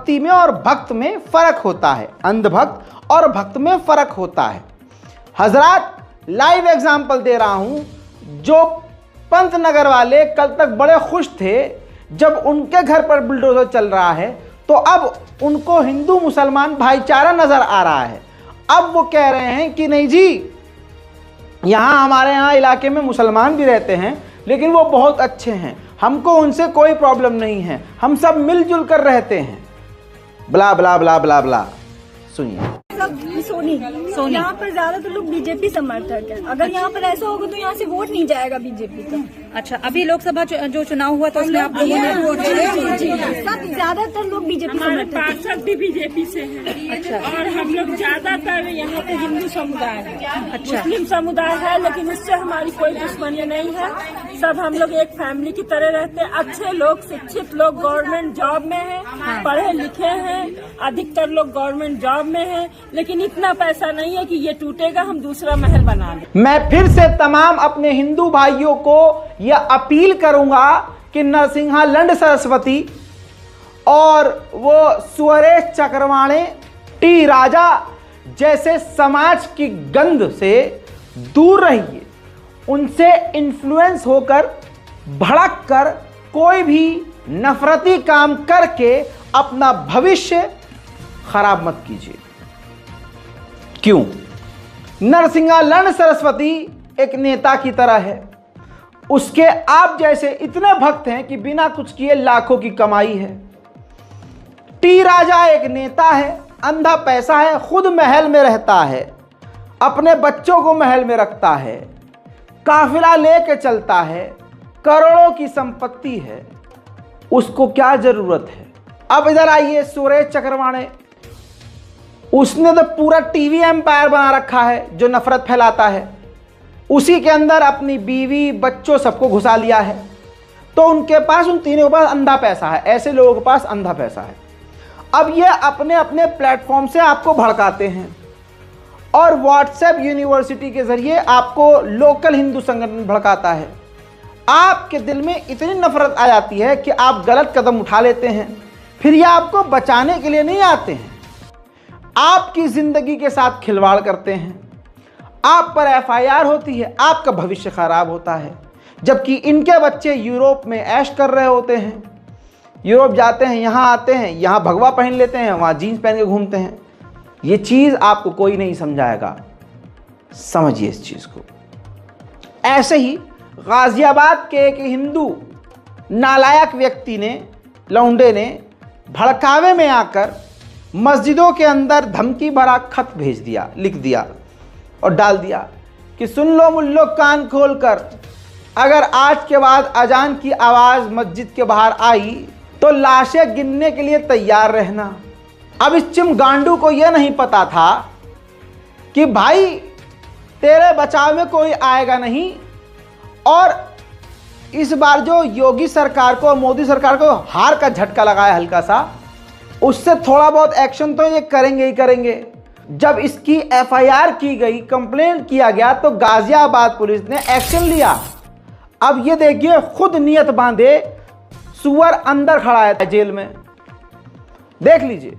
भक्ति में और भक्त में फर्क होता है, अंधभक्त और भक्त में फर्क होता है। हजरात, लाइव एग्जाम्पल दे रहा हूं। जो पंत नगर वाले कल तक बड़े खुश थे जब उनके घर पर बुलडोजर चल रहा है, तो अब उनको हिंदू मुसलमान भाईचारा नजर आ रहा है। अब वो कह रहे हैं कि नहीं जी, यहाँ हमारे यहाँ इलाके में मुसलमान भी रहते हैं लेकिन वो बहुत अच्छे हैं, हमको उनसे कोई प्रॉब्लम नहीं है, हम सब मिलजुल कर रहते हैं। ब्ला ब्ला ब्ला ब्ला ब्ला। सुनिए। सोनी यहाँ पर ज्यादातर लोग बीजेपी समर्थक हैं। अगर यहाँ पर ऐसा होगा तो यहाँ से वोट नहीं जाएगा बीजेपी का। अच्छा, अभी लोकसभा जो चुनाव हुआ तो उसमें आप लोगों ने वोट सब ज्यादातर लोग बीजेपी समर्थक हैं। पार्षद भी बीजेपी से हैं। अच्छा। और हम लोग ज्यादातर यहाँ पे हिंदू समुदाय है, अच्छा। मुस्लिम समुदाय है, लेकिन उससे हमारी कोई दुश्मनी नहीं है। सब हम लोग एक फैमिली की तरह रहते हैं। अच्छे लोग, शिक्षित लोग गवर्नमेंट जॉब में हैं, पढ़े लिखे हैं, अधिकतर लोग गवर्नमेंट जॉब में हैं, लेकिन इतना पैसा नहीं है कि ये टूटेगा हम दूसरा महल बना लें। मैं फिर से तमाम अपने हिंदू भाइयों को यह अपील करूंगा कि नरसिंहा लंड सरस्वती और वो सुरेश चक्रवाणे, टी राजा जैसे समाज की गंध से दूर रहिए। उनसे इन्फ्लुएंस होकर, भड़क कर कोई भी नफरती काम करके अपना भविष्य खराब मत कीजिए। क्यों? नरसिंहा लंड सरस्वती एक नेता की तरह है। उसके आप जैसे इतने भक्त हैं कि बिना कुछ किए लाखों की कमाई है। टी राजा एक नेता है, अंधा पैसा है, खुद महल में रहता है, अपने बच्चों को महल में रखता है, काफिला लेके चलता है, करोड़ों की संपत्ति है, उसको क्या जरूरत है? अब इधर आइए सुरेश चक्रवाणे, उसने तो पूरा टीवी एम्पायर बना रखा है जो नफरत फैलाता है। उसी के अंदर अपनी बीवी, बच्चों सबको घुसा लिया है। तो उनके पास, उन तीनों के पास अंधा पैसा है। ऐसे लोगों के पास अंधा पैसा है। अब ये अपने अपने प्लेटफॉर्म से आपको भड़काते हैं और व्हाट्सएप यूनिवर्सिटी के जरिए आपको लोकल हिंदू संगठन भड़काता है। आपके दिल में इतनी नफरत आ जाती है कि आप गलत कदम उठा लेते हैं। फिर ये आपको बचाने के लिए नहीं आते हैं, आपकी जिंदगी के साथ खिलवाड़ करते हैं। आप पर एफआईआर होती है, आपका भविष्य खराब होता है। जबकि इनके बच्चे यूरोप में ऐश कर रहे होते हैं, यूरोप जाते हैं, यहाँ आते हैं, यहाँ भगवा पहन लेते हैं, वहाँ जीन्स पहन के घूमते हैं। ये चीज़ आपको कोई नहीं समझाएगा, समझिए इस चीज़ को। ऐसे ही गाजियाबाद के एक हिंदू नालायक व्यक्ति ने, लौंडे ने, भड़कावे में आकर मस्जिदों के अंदर धमकी भरा खत भेज दिया, लिख दिया और डाल दिया कि सुन लो मुल्लो कान खोलकर, अगर आज के बाद अजान की आवाज़ मस्जिद के बाहर आई तो लाशें गिनने के लिए तैयार रहना। अब इस चिमगांडू को यह नहीं पता था कि भाई तेरे बचाव में कोई आएगा नहीं, और इस बार जो योगी सरकार को, मोदी सरकार को हार का झटका लगाया हल्का सा, उससे थोड़ा बहुत एक्शन तो ये करेंगे ही करेंगे। जब इसकी एफआईआर की गई, कंप्लेंट किया गया, तो गाजियाबाद पुलिस ने एक्शन लिया। अब ये देखिए, खुद नियत बांधे सुअर अंदर खड़ा है जेल में। देख लीजिए,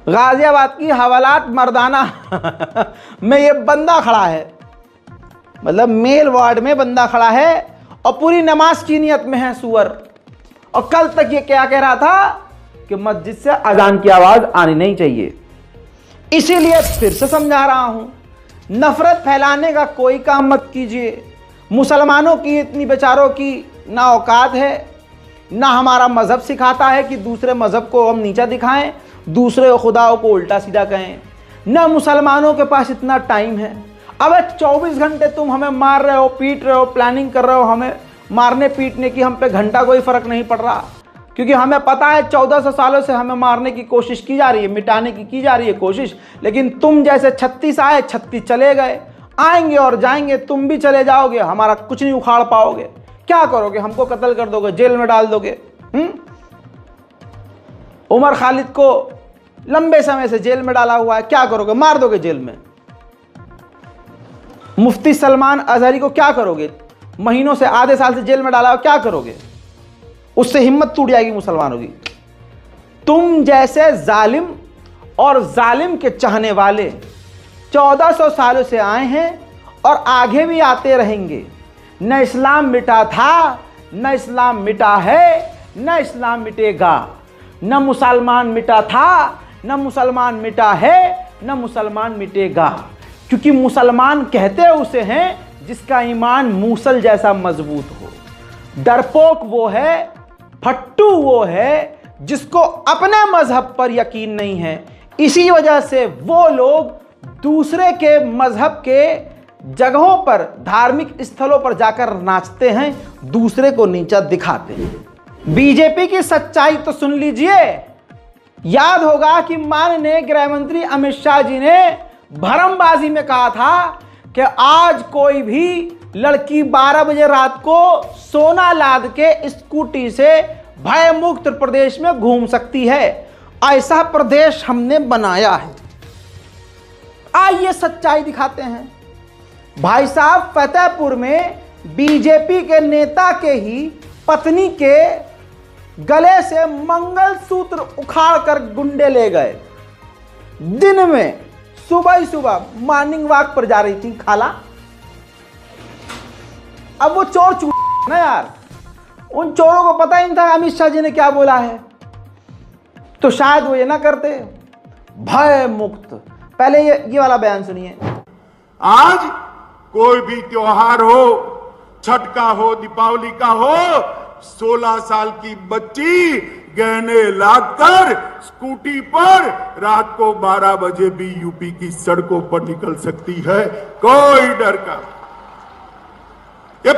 गाजियाबाद की हवालात मर्दाना में ये बंदा खड़ा है, मतलब मेल वार्ड में बंदा खड़ा है और पूरी नमाज की नियत में है सुअर। और कल तक ये क्या कह रहा था कि मस्जिद से अजान की आवाज आनी नहीं चाहिए। इसीलिए फिर से समझा रहा हूं, नफरत फैलाने का कोई काम मत कीजिए। मुसलमानों की इतनी बेचारों की ना औकात है, ना हमारा मजहब सिखाता है कि दूसरे मजहब को हम नीचा दिखाएं, दूसरे खुदाओं को उल्टा सीधा कहें। ना मुसलमानों के पास इतना टाइम है। अब 24 घंटे तुम हमें मार रहे हो, पीट रहे हो, प्लानिंग कर रहे हो हमें मारने पीटने की, हम पे घंटा कोई फर्क नहीं पड़ रहा, क्योंकि हमें पता है 1400 सालों से हमें मारने की कोशिश की जा रही है, मिटाने की जा रही है कोशिश। लेकिन तुम जैसे 36 आए, 36 चले गए, आएंगे और जाएंगे, तुम भी चले जाओगे, हमारा कुछ नहीं उखाड़ पाओगे। क्या करोगे? हमको कत्ल कर दोगे, जेल में डाल दोगे। उमर खालिद को लंबे समय से जेल में डाला हुआ है, क्या करोगे? मार दोगे जेल में। मुफ्ती सलमान अजहरी को क्या करोगे? महीनों से, आधे साल से जेल में डाला हुआ, क्या करोगे? उससे हिम्मत टूट जाएगी मुसलमानों की। तुम जैसे जालिम और जालिम के चाहने वाले 1400 सालों से आए हैं और आगे भी आते रहेंगे। न इस्लाम मिटा था, न इस्लाम मिटा है, न इस्लाम मिटेगा। न मुसलमान मिटा था, न मुसलमान मिटा है, न मुसलमान मिटेगा। क्योंकि मुसलमान कहते उसे हैं जिसका ईमान मूसल जैसा मजबूत हो। डरपोक वो है, फट्टू वो है जिसको अपने मजहब पर यकीन नहीं है। इसी वजह से वो लोग दूसरे के मजहब के जगहों पर, धार्मिक स्थलों पर जाकर नाचते हैं, दूसरे को नीचा दिखाते हैं। बीजेपी की सच्चाई तो सुन लीजिए। याद होगा कि माननीय गृह मंत्री अमित शाह जी ने भरमबाजी में कहा था कि आज कोई भी लड़की 12 बजे रात को सोना लाद के स्कूटी से भयमुक्त प्रदेश में घूम सकती है। ऐसा प्रदेश हमने बनाया है। आइए सच्चाई दिखाते हैं। भाई साहब, फतेहपुर में बीजेपी के नेता के ही पत्नी के गले से मंगलसूत्र उखाड़कर गुंडे ले गए। दिन में सुबह ही सुबह मॉर्निंग वॉक पर जा रही थी खाला। अब वो चोर चूर ना यार, उन चोरों को पता ही नहीं था अमित शाह जी ने क्या बोला है, तो शायद वो ये ना करते। भय मुक्त। पहले ये वाला बयान सुनिए। आज कोई भी त्योहार हो, छठ का हो, दीपावली का हो, 16 साल की बच्ची गहने लादकर स्कूटी पर रात को 12 बजे भी यूपी की सड़कों पर निकल सकती है, कोई डर का। ये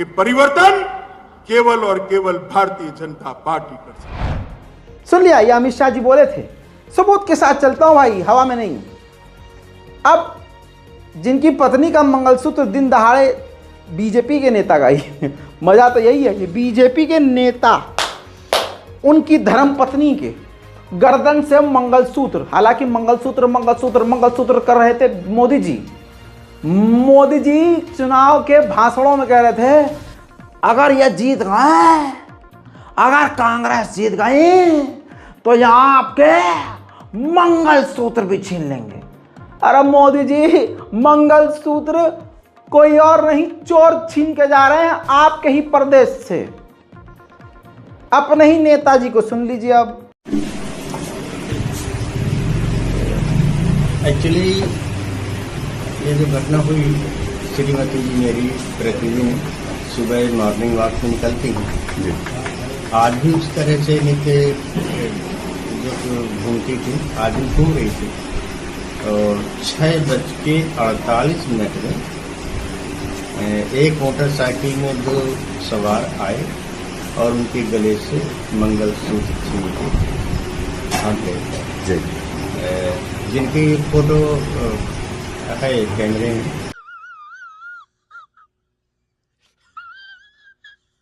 परिवर्तन केवल और केवल भारतीय जनता पार्टी कर सकती है। सुन लिया, ये अमित शाह जी बोले थे। सबूत के साथ चलता हूं भाई, हवा में नहीं। अब जिनकी पत्नी का मंगलसूत्र दिन दहाड़े बीजेपी के नेता का ही मजा तो यही है कि बीजेपी के नेता उनकी धर्म पत्नी के गर्दन से मंगलसूत्र, हालांकि मंगलसूत्र मंगलसूत्र मंगलसूत्र कर रहे थे मोदी जी। मोदी जी चुनाव के भाषणों में कह रहे थे अगर ये जीत गए, अगर कांग्रेस जीत गई तो यहां आपके मंगलसूत्र भी छीन लेंगे। अरे मोदी जी, मंगलसूत्र कोई और नहीं, चोर छीन के जा रहे हैं आपके ही प्रदेश से। अपने ही नेताजी को सुन लीजिए। अब एक्चुअली ये जो घटना हुई, श्रीमती जी मेरी प्रतिदिन सुबह मॉर्निंग वॉक में निकलती हैं। आज भी उस तरह से नीचे जो घूमती थी, आज भी घूम रही थी। और 6:48 में एक मोटरसाइकिल में 2 सवार आए और उनके गले से मंगलसूत्र छीन के भाग गए, जिनकी फोटो है कैमरे में।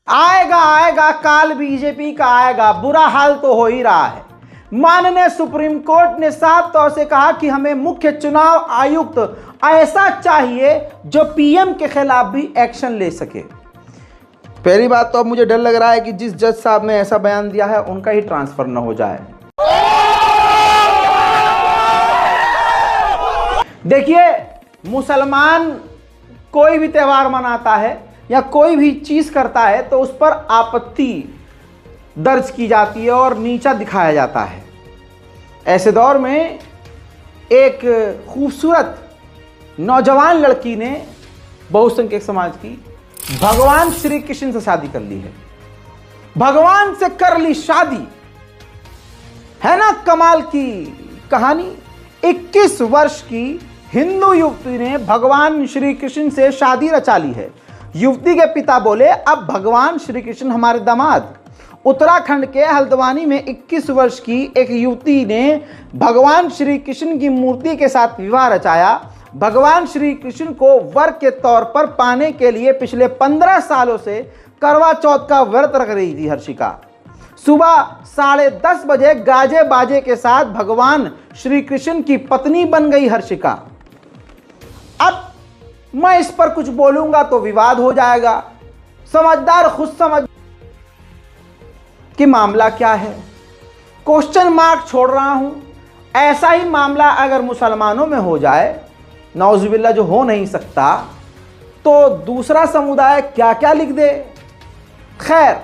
आएगा काल बीजेपी का आएगा। बुरा हाल तो हो ही रहा है। माननीय सुप्रीम कोर्ट ने साफ तौर से कहा कि हमें मुख्य चुनाव आयुक्त ऐसा चाहिए जो पीएम के खिलाफ भी एक्शन ले सके। पहली बात तो अब मुझे डर लग रहा है कि जिस जज साहब ने ऐसा बयान दिया है उनका ही ट्रांसफर न हो जाए। देखिए, मुसलमान कोई भी त्यौहार मनाता है या कोई भी चीज करता है तो उस पर आपत्ति दर्ज की जाती है और नीचा दिखाया जाता है। ऐसे दौर में एक खूबसूरत नौजवान लड़की ने बहुसंख्यक समाज की भगवान श्री कृष्ण से शादी कर ली है। भगवान से कर ली शादी, है ना कमाल की कहानी। 21 वर्ष की हिंदू युवती ने भगवान श्री कृष्ण से शादी रचा ली है। युवती के पिता बोले अब भगवान श्री कृष्ण हमारे दामाद। उत्तराखंड के हल्द्वानी में 21 वर्ष की एक युवती ने भगवान श्री कृष्ण की मूर्ति के साथ विवाह रचाया। भगवान श्री कृष्ण को वर के तौर पर पाने के लिए पिछले 15 सालों से करवा चौथ का व्रत रख रही थी हर्षिका। सुबह 10:30 बजे गाजे बाजे के साथ भगवान श्री कृष्ण की पत्नी बन गई हर्षिका। अब मैं इस पर कुछ बोलूंगा तो विवाद हो जाएगा। समझदार खुद समझ। कि मामला क्या है, क्वेश्चन मार्क छोड़ रहा हूं। ऐसा ही मामला अगर मुसलमानों में हो जाए, नौजुबिल्ला, जो हो नहीं सकता, तो दूसरा समुदाय क्या क्या लिख दे। खैर,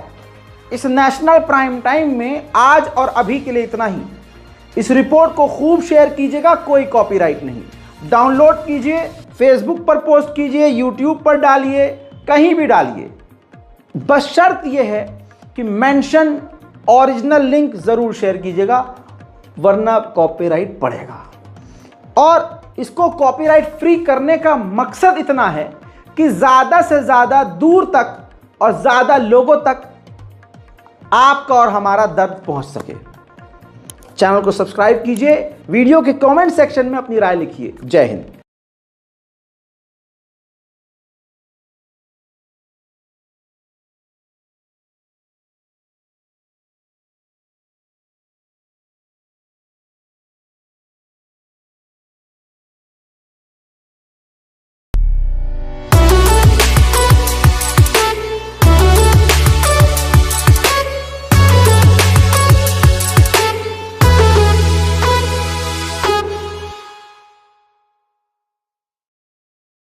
इस नेशनल प्राइम टाइम में आज और अभी के लिए इतना ही। इस रिपोर्ट को खूब शेयर कीजिएगा, कोई कॉपीराइट नहीं। डाउनलोड कीजिए, फेसबुक पर पोस्ट कीजिए, यूट्यूब पर डालिए, कहीं भी डालिए। बस शर्त यह है कि मेंशन ओरिजिनल लिंक जरूर शेयर कीजिएगा, वरना कॉपीराइट पड़ेगा। और इसको कॉपीराइट फ्री करने का मकसद इतना है कि ज़्यादा से ज़्यादा दूर तक और ज़्यादा लोगों तक आपका और हमारा दर्द पहुंच सके। चैनल को सब्सक्राइब कीजिए, वीडियो के कमेंट सेक्शन में अपनी राय लिखिए। जय हिंद।